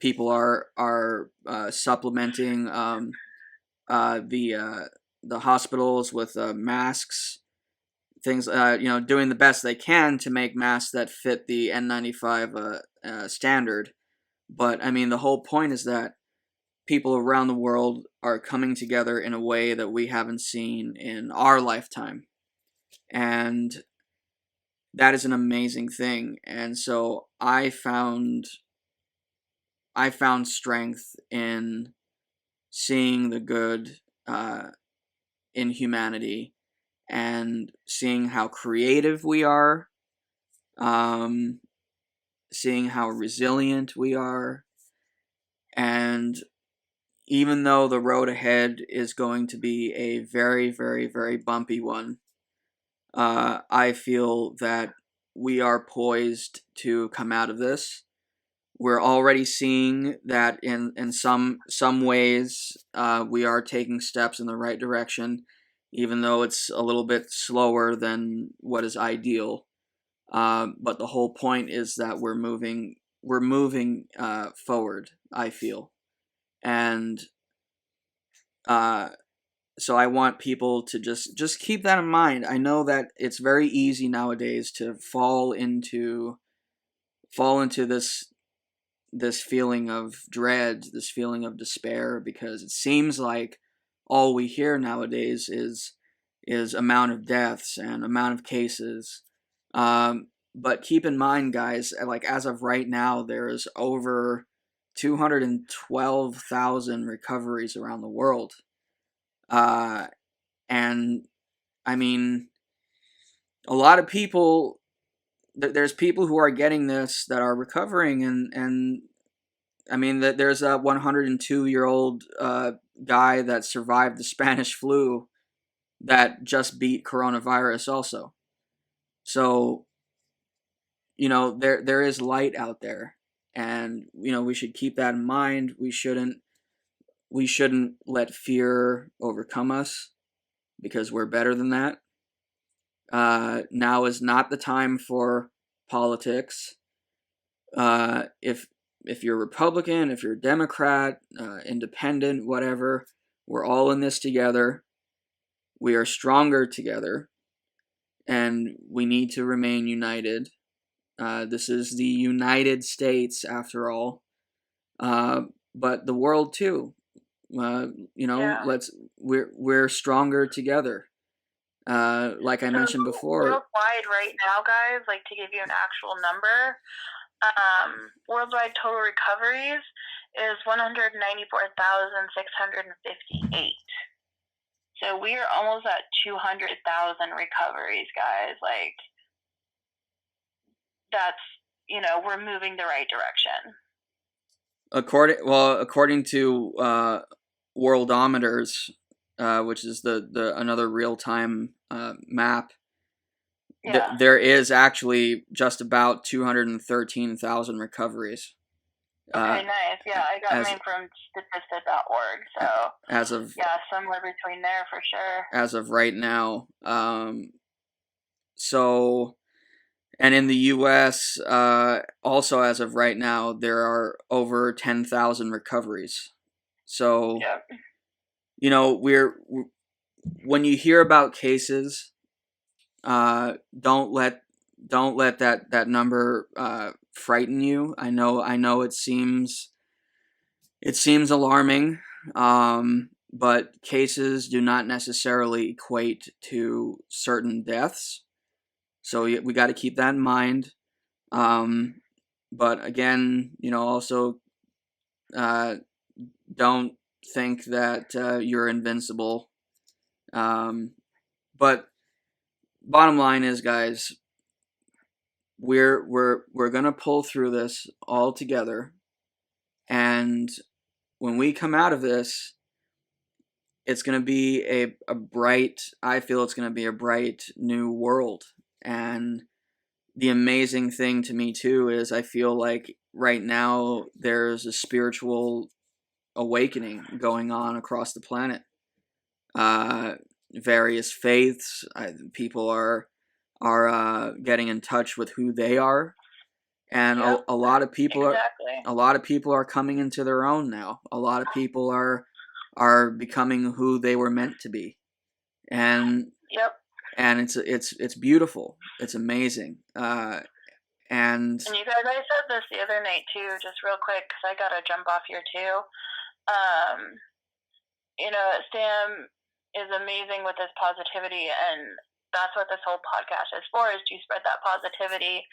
People are supplementing the hospitals with masks. Things, doing the best they can to make masks that fit the N95 standard. But I mean, the whole point is that people around the world are coming together in a way that we haven't seen in our lifetime. And that is an amazing thing. And so I found strength in seeing the good in humanity, and seeing how creative we are, seeing how resilient we are. And even though the road ahead is going to be a very, very, very bumpy one, I feel that we are poised to come out of this. We're already seeing that in some ways we are taking steps in the right direction, even though it's a little bit slower than what is ideal. But the whole point is that we're moving forward, I feel. And so I want people to just keep that in mind. I know that it's very easy nowadays to fall into this feeling of dread, this feeling of despair, because it seems like all we hear nowadays is amount of deaths and amount of cases. But keep in mind, guys, like, as of right now, there is over 212,000 recoveries around the world. And I mean, a lot of people, there's people who are getting this that are recovering, and I mean, that there's a 102-year-old guy that survived the Spanish flu that just beat coronavirus also. So, there is light out there, and we should keep that in mind. We shouldn't let fear overcome us, because we're better than that. Now is not the time for politics. If you're Republican, if you're Democrat, independent, whatever, we're all in this together. We are stronger together, and we need to remain united. This is the United States, after all. but the world too. We're stronger together. Like I mentioned before, worldwide right now, guys, like to give you an actual number, worldwide total recoveries is 194,658. So we are almost at 200,000 recoveries, guys. Like, that's, we're moving the right direction. According to Worldometers, which is the another real-time map, there is actually just about 213,000 recoveries. Okay, nice. Yeah, I got mine from statistic.org. So somewhere between there for sure. As of right now. And in the U.S., also as of right now, there are over 10,000 recoveries. So, when you hear about cases, don't let that number frighten you. I know it seems alarming, but cases do not necessarily equate to certain deaths. So we got to keep that in mind. But again, also don't think that you're invincible. But bottom line is, guys, we're gonna pull through this all together, and when we come out of this, it's gonna be a bright. I feel it's gonna be a bright new world. And the amazing thing to me too is I feel like right now there's a spiritual awakening going on across the planet. Various faiths, people are getting in touch with who they are, and a lot of people are coming into their own now. A lot of people are becoming who they were meant to be, and it's beautiful. It's amazing. And you guys, I said this the other night too, just real quick, because I gotta jump off here too. Sam is amazing with his positivity, and that's what this whole podcast is for, is to spread that positivity.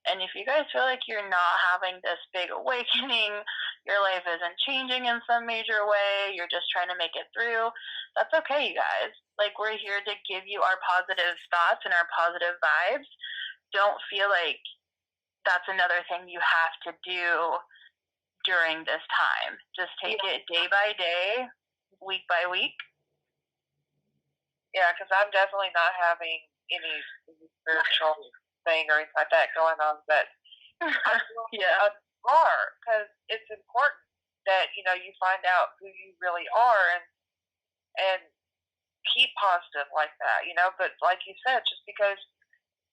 And if you guys feel like you're not having this big awakening, your life isn't changing in some major way, you're just trying to make it through, that's okay, you guys. Like, we're here to give you our positive thoughts and our positive vibes. Don't feel like that's another thing you have to do during this time. Just take it day by day, week by week. Yeah, because I'm definitely not having any spiritual thing or anything like that going on, but because it's important that you find out who you really are and keep positive like that, But like you said, just because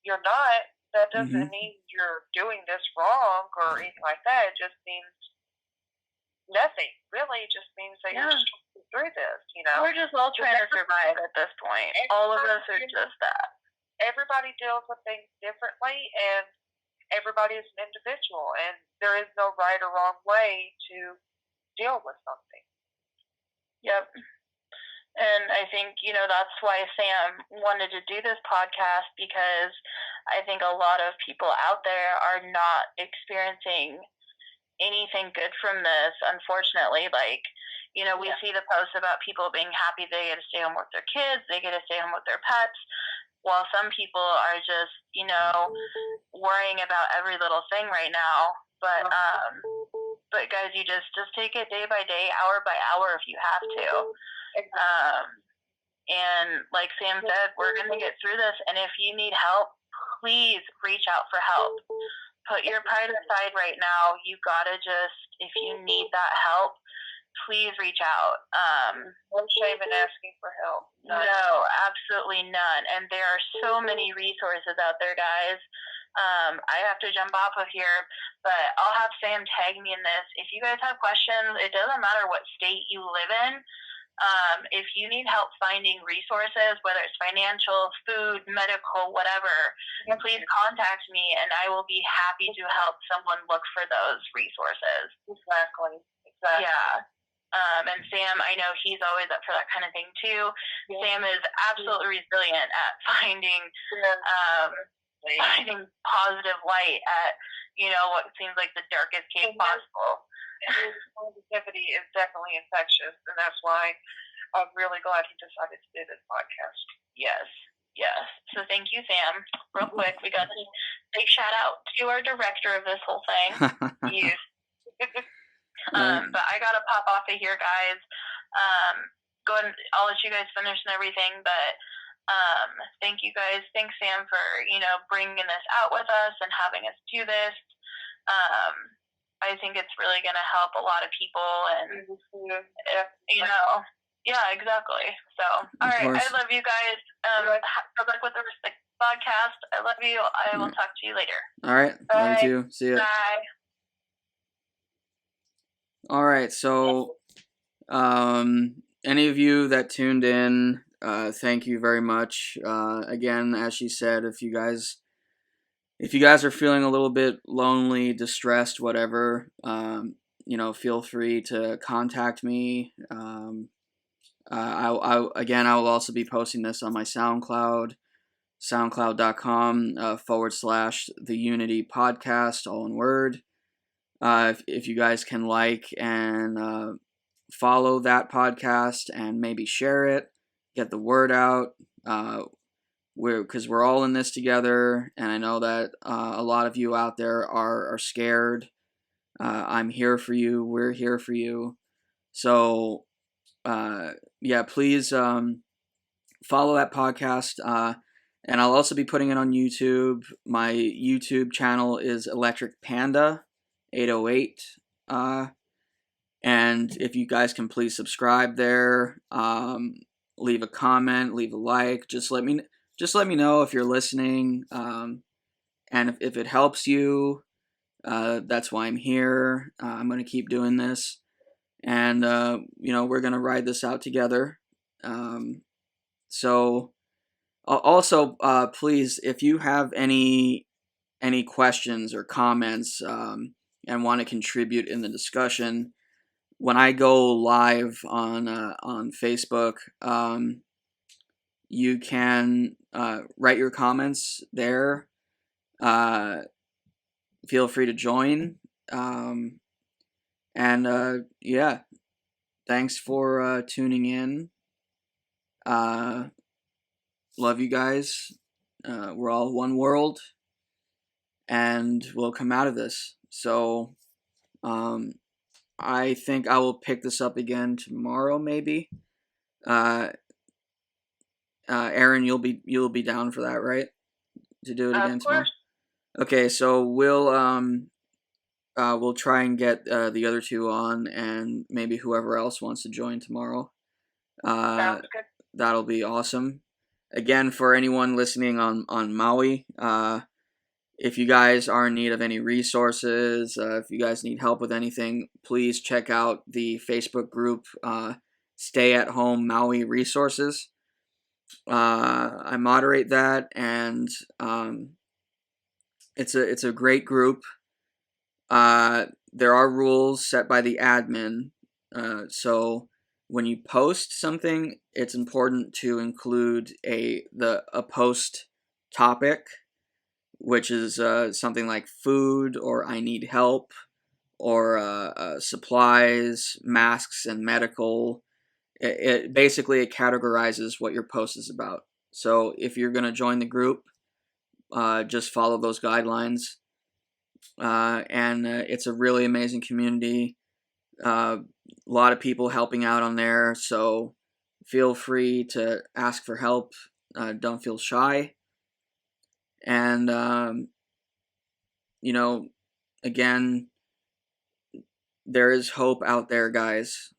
you're not, that doesn't mean you're doing this wrong or anything like that. It just means nothing. Really, it just means that you're just through this. We're just all trying to survive at this point. All of us are just that. Everybody deals with things differently, and everybody is an individual, and there is no right or wrong way to deal with something. Yep. And I think, that's why Sam wanted to do this podcast, because I think a lot of people out there are not experiencing anything good from this, unfortunately. Like, we see the posts about people being happy they get to stay home with their kids, they get to stay home with their pets, while some people are just, worrying about every little thing right now. But guys, you just take it day by day, hour by hour if you have to. And like Sam said, we're going to get through this. And if you need help, please reach out for help. Put your pride aside right now. You gotta just, if you need that help, please reach out. No shame in asking for help. No, absolutely none. And there are so many resources out there, guys. I have to jump off of here, but I'll have Sam tag me in this. If you guys have questions, it doesn't matter what state you live in. If you need help finding resources, whether it's financial, food, medical, whatever, please contact me, and I will be happy to help someone look for those resources. Exactly. Yeah. And Sam, I know he's always up for that kind of thing too. Yeah. Sam is absolutely resilient at finding positive light at, what seems like the darkest case possible. His positivity is definitely infectious, and that's why I'm really glad he decided to do this podcast. Yes. So thank you, Sam. Real quick, we got a big shout out to our director of this whole thing. You. But I gotta pop off of here, guys. Go ahead. I'll let you guys finish and everything. But thank you guys. Thanks, Sam, for bringing this out with us and having us do this. I think it's really going to help a lot of people, and yeah, exactly. So, all right, I love you guys. Good luck with the podcast. I love you. I will talk to you later. All right, love you too. See ya. Bye. All right, so any of you that tuned in, thank you very much. Again, as she said, if you guys are feeling a little bit lonely, distressed, whatever, feel free to contact me. I will also be posting this on my SoundCloud, soundcloud.com /The Unity Podcast, all in word. If you guys can like and follow that podcast and maybe share it, get the word out. Because we're all in this together, and I know that a lot of you out there are scared. I'm here for you. We're here for you. So, please follow that podcast. And I'll also be putting it on YouTube. My YouTube channel is Electric Panda 808. And if you guys can please subscribe there, leave a comment, leave a like. Just let me know if you're listening, and if it helps you, that's why I'm here. I'm going to keep doing this, and, we're going to ride this out together. So, also, please, if you have any questions or comments, and want to contribute in the discussion, when I go live on Facebook, you can write your comments there. Feel free to join. Thanks for tuning in. Love you guys. We're all one world, and we'll come out of this. So, I think I will pick this up again tomorrow, maybe. Aaron, you'll be down for that, right? To do it again tomorrow. Okay, so we'll try and get the other two on, and maybe whoever else wants to join tomorrow. Sounds good. That'll be awesome. Again, for anyone listening on Maui, if you guys are in need of any resources, if you guys need help with anything, please check out the Facebook group, Stay at Home Maui Resources. I moderate that, and it's a great group. There are rules set by the admin, so when you post something, it's important to include a post topic, which is something like food, or I need help, or supplies, masks, and medical. It basically categorizes what your post is about. So if you're going to join the group, just follow those guidelines. And it's a really amazing community. A lot of people helping out on there, so feel free to ask for help. Don't feel shy. And, again, there is hope out there, guys.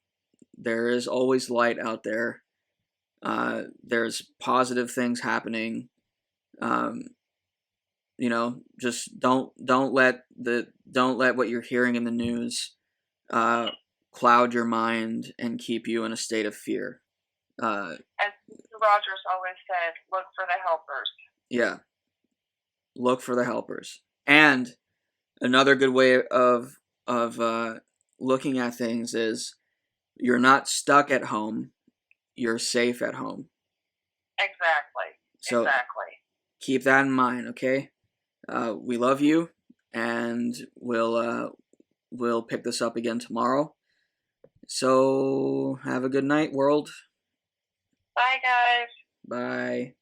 There is always light out there. There's positive things happening. Just don't let what you're hearing in the news cloud your mind and keep you in a state of fear. As Mr. Rogers always said, look for the helpers. Yeah. Look for the helpers. And another good way of looking at things is you're not stuck at home. You're safe at home. Exactly. So exactly. Keep that in mind, okay? We love you, and we'll pick this up again tomorrow. So have a good night, world. Bye, guys. Bye.